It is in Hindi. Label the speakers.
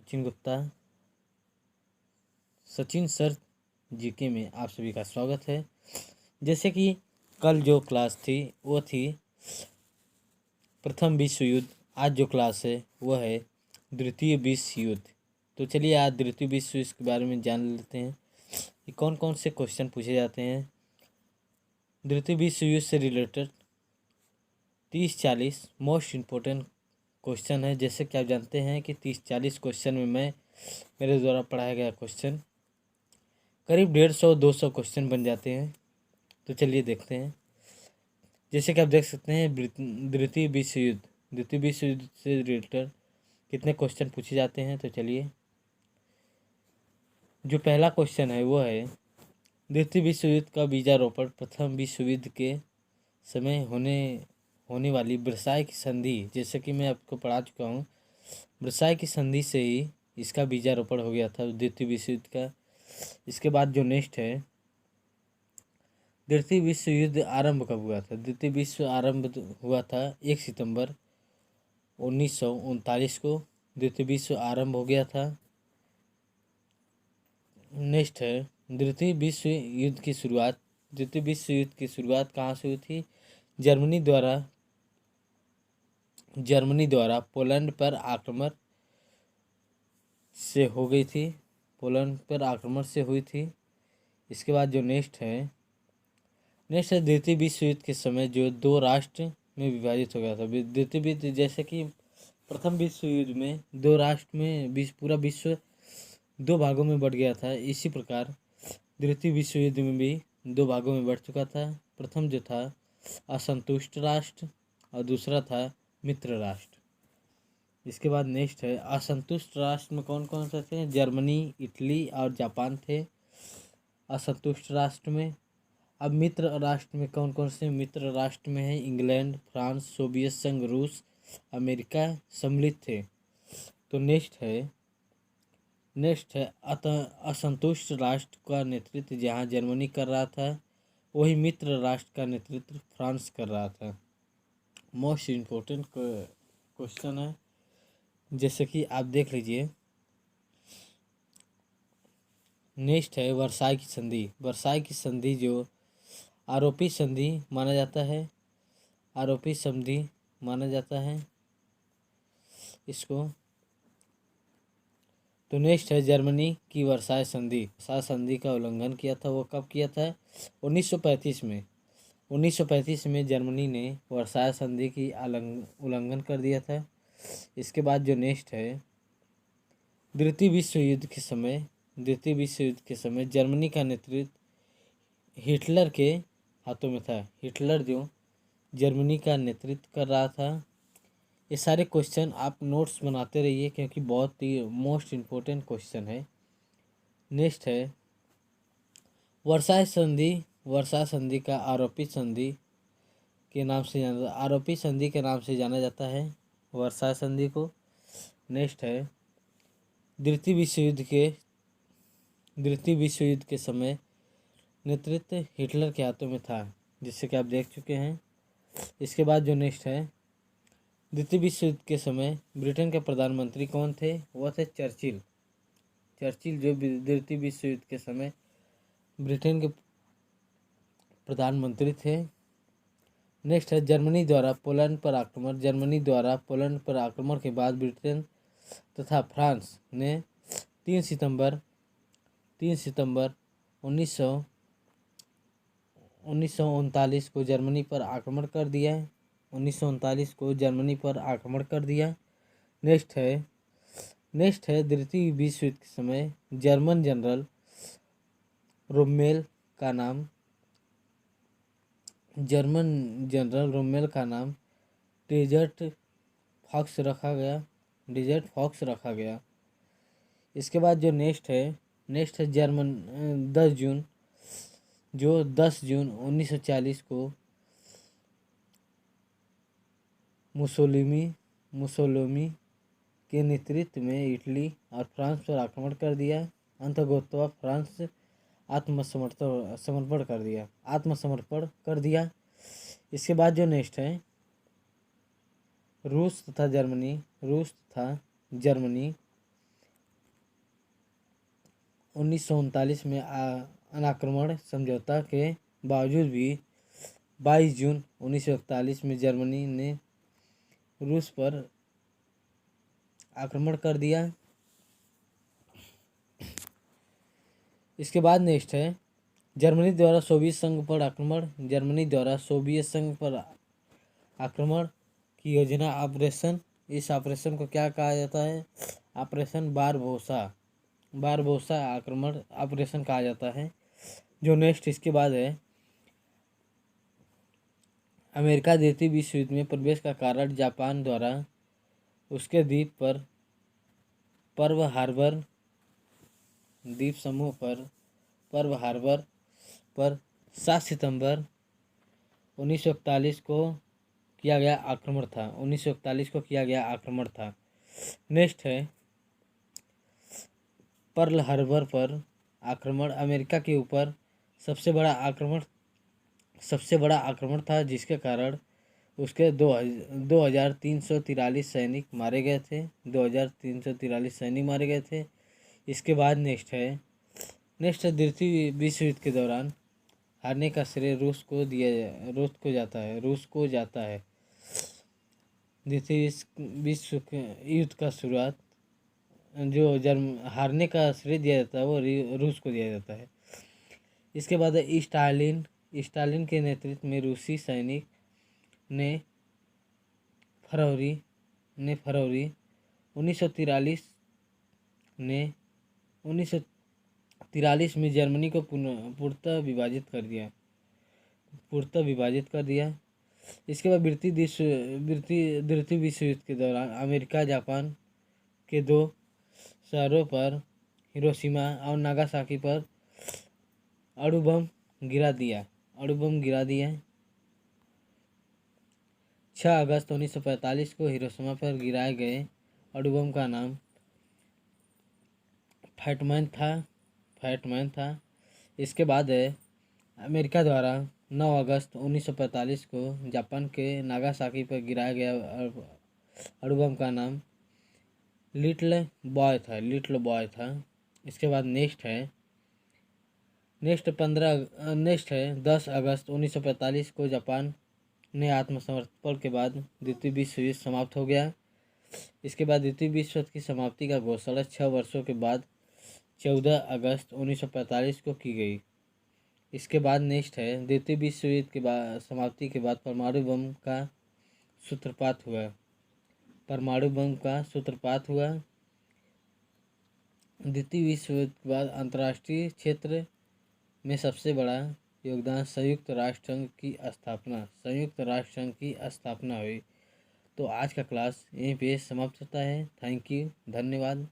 Speaker 1: सचिन गुप्ता। सचिन सर जीके में आप सभी का स्वागत है। जैसे कि कल जो क्लास थी वो थी प्रथम विश्व युद्ध। आज जो क्लास है वो है द्वितीय विश्व युद्ध। तो चलिए आज द्वितीय विश्व युद्ध के बारे में जान लेते हैं कि कौन कौन से क्वेश्चन पूछे जाते हैं द्वितीय विश्व युद्ध से रिलेटेड। 30-40 मोस्ट इम्पोर्टेंट क्वेश्चन है। जैसे कि आप जानते हैं कि 30-40 क्वेश्चन में मेरे द्वारा पढ़ाया गया क्वेश्चन करीब 150-200 क्वेश्चन बन जाते हैं। तो चलिए देखते हैं। जैसे कि आप देख सकते हैं द्वितीय विश्व युद्ध से रिलेटेड कितने क्वेश्चन पूछे जाते हैं। तो चलिए जो पहला क्वेश्चन है वो है द्वितीय विश्व युद्ध का बीजारोपण प्रथम विश्व युद्ध के समय होने वाली वर्साई की संधि। जैसे कि मैं आपको पढ़ा चुका हूँ, वर्साई की संधि से ही इसका बीजारोपण हो गया था द्वितीय विश्व युद्ध का। इसके बाद जो नेक्स्ट है द्वितीय विश्व युद्ध आरंभ कब हुआ था। द्वितीय विश्व आरंभ हुआ था 1 सितंबर 1939 को द्वितीय विश्व आरंभ हो गया था। नेक्स्ट है द्वितीय विश्व युद्ध की शुरुआत। द्वितीय विश्व युद्ध की शुरुआत कहाँ से हुई थी। जर्मनी द्वारा पोलैंड पर आक्रमण से हो गई थी। पोलैंड पर आक्रमण से हुई थी। इसके बाद जो नेक्स्ट है द्वितीय विश्व युद्ध के समय जो 2 राष्ट्र में विभाजित हो गया था। द्वितीय विश्व जैसे कि प्रथम विश्व युद्ध में 2 राष्ट्र में पूरा विश्व 2 भागों में बढ़ गया था। इसी प्रकार द्वितीय विश्व युद्ध में भी 2 भागों में बढ़ चुका था। प्रथम जो था असंतुष्ट राष्ट्र और दूसरा था मित्र राष्ट्र। इसके बाद नेक्स्ट है असंतुष्ट राष्ट्र में कौन कौन से थे। जर्मनी, इटली और जापान थे असंतुष्ट राष्ट्र में। अब मित्र राष्ट्र में कौन कौन से मित्र राष्ट्र में है। इंग्लैंड, फ्रांस, सोवियत संघ, रूस, अमेरिका सम्मिलित थे। तो नेक्स्ट है असंतुष्ट राष्ट्र का नेतृत्व जहां जर्मनी कर रहा था वही मित्र राष्ट्र का नेतृत्व फ्रांस कर रहा था। मोस्ट इम्पोर्टेंट क्वेश्चन है। जैसे कि आप देख लीजिए। नेक्स्ट है वर्साई की संधि। वर्साई की संधि जो आरोपी संधि माना जाता है। आरोपी संधि माना जाता है इसको। तो नेक्स्ट है जर्मनी की वर्साई संधि। वर्साई संधि का उल्लंघन किया था वो कब किया था। 1935 में। 1935 में जर्मनी ने वर्साई संधि की उल्लंघन कर दिया था। इसके बाद जो नेक्स्ट है द्वितीय विश्व युद्ध के समय जर्मनी का नेतृत्व हिटलर के हाथों में था। हिटलर जो जर्मनी का नेतृत्व कर रहा था। ये सारे क्वेश्चन आप नोट्स बनाते रहिए क्योंकि बहुत ही मोस्ट इम्पोर्टेंट क्वेश्चन है। नेक्स्ट है वर्साई संधि। वर्साई संधि का आरोपी संधि के नाम से जाना जाता है वर्साई संधि को। नेक्स्ट है द्वितीय विश्व युद्ध के समय नेतृत्व हिटलर के हाथों में था, जिससे कि आप देख चुके हैं। इसके बाद जो नेक्स्ट है द्वितीय विश्व युद्ध के समय ब्रिटेन के प्रधानमंत्री कौन थे। वह थे चर्चिल। जो द्वितीय विश्व युद्ध के समय ब्रिटेन के प्रधानमंत्री थे। नेक्स्ट है जर्मनी द्वारा पोलैंड पर आक्रमण। जर्मनी द्वारा पोलैंड पर आक्रमण के बाद ब्रिटेन तथा फ्रांस ने 3 सितंबर 1939 को जर्मनी पर आक्रमण कर दिया। 1939 को जर्मनी पर आक्रमण कर दिया। नेक्स्ट है द्वितीय विश्व युद्ध के समय जर्मन जनरल रोमेल का नाम डेजर्ट फॉक्स रखा गया। इसके बाद जो नेक्स्ट है 10 जून 1940 को मुसोलिनी के नेतृत्व में इटली और फ्रांस पर आक्रमण कर दिया। अंततः फ्रांस आत्मसमर्पण कर दिया। इसके बाद जो नेक्स्ट है रूस तथा जर्मनी 1939 में अनाक्रमण समझौता के बावजूद भी 22 जून 1941 में जर्मनी ने रूस पर आक्रमण कर दिया। इसके बाद नेक्स्ट है जर्मनी द्वारा सोवियत संघ पर आक्रमण। जर्मनी द्वारा सोवियत संघ पर आक्रमण की योजना ऑपरेशन, इस ऑपरेशन को क्या कहा जाता है? ऑपरेशन बारबोसा आक्रमण ऑपरेशन कहा जाता है। जो नेक्स्ट इसके बाद है अमेरिका द्वितीय विश्व युद्ध में प्रवेश का कारण जापान द्वारा उसके द्वीप पर पर्ल हार्बर द्वीप समूह पर पर्ल हार्बर पर 7 सितंबर 1941 को किया गया आक्रमण था। 1941 को किया गया आक्रमण था। नेक्स्ट है पर्ल हार्बर पर आक्रमण अमेरिका के ऊपर सबसे बड़ा आक्रमण था, जिसके कारण उसके 2343 सैनिक मारे गए थे। 2343 सैनिक मारे गए थे। इसके बाद नेक्स्ट द्वितीय विश्व युद्ध के दौरान हारने का श्रेय रूस को जाता है। द्वितीय विश्व युद्ध का शुरुआत जो हारने का श्रेय दिया जाता है वो रूस को दिया जाता है। इसके बाद स्टालिन के नेतृत्व में रूसी सैनिक ने फरवरी 1943 में जर्मनी को पूर्णतः विभाजित कर दिया। इसके बाद द्वितीय विश्व युद्ध के दौरान अमेरिका जापान के 2 शहरों पर हिरोशिमा और नागासाकी पर अणु बम गिरा दिया। 6 अगस्त 1945 को हिरोशिमा पर गिराए गए अणु बम का नाम फैटमैन था। इसके बाद है अमेरिका द्वारा 9 अगस्त 1945 को जापान के नागासाकी पर गिराया गया अणु बम का नाम लिटिल बॉय था। इसके बाद नेक्स्ट है 10 अगस्त 1945 को जापान ने आत्मसमर्पण के बाद द्वितीय विश्व युद्ध समाप्त हो गया। इसके बाद द्वितीय विश्व युद्ध की समाप्ति का घोषणा 6 वर्षों के बाद 14 अगस्त 1945 को की गई। इसके बाद नेक्स्ट है द्वितीय विश्व युद्ध के बाद समाप्ति के बाद परमाणु बम का सूत्रपात हुआ। द्वितीय विश्व युद्ध के बाद अंतर्राष्ट्रीय क्षेत्र में सबसे बड़ा योगदान संयुक्त राष्ट्र संघ की स्थापना हुई। तो आज का क्लास यहीं पे समाप्त होता है। थैंक यू, धन्यवाद।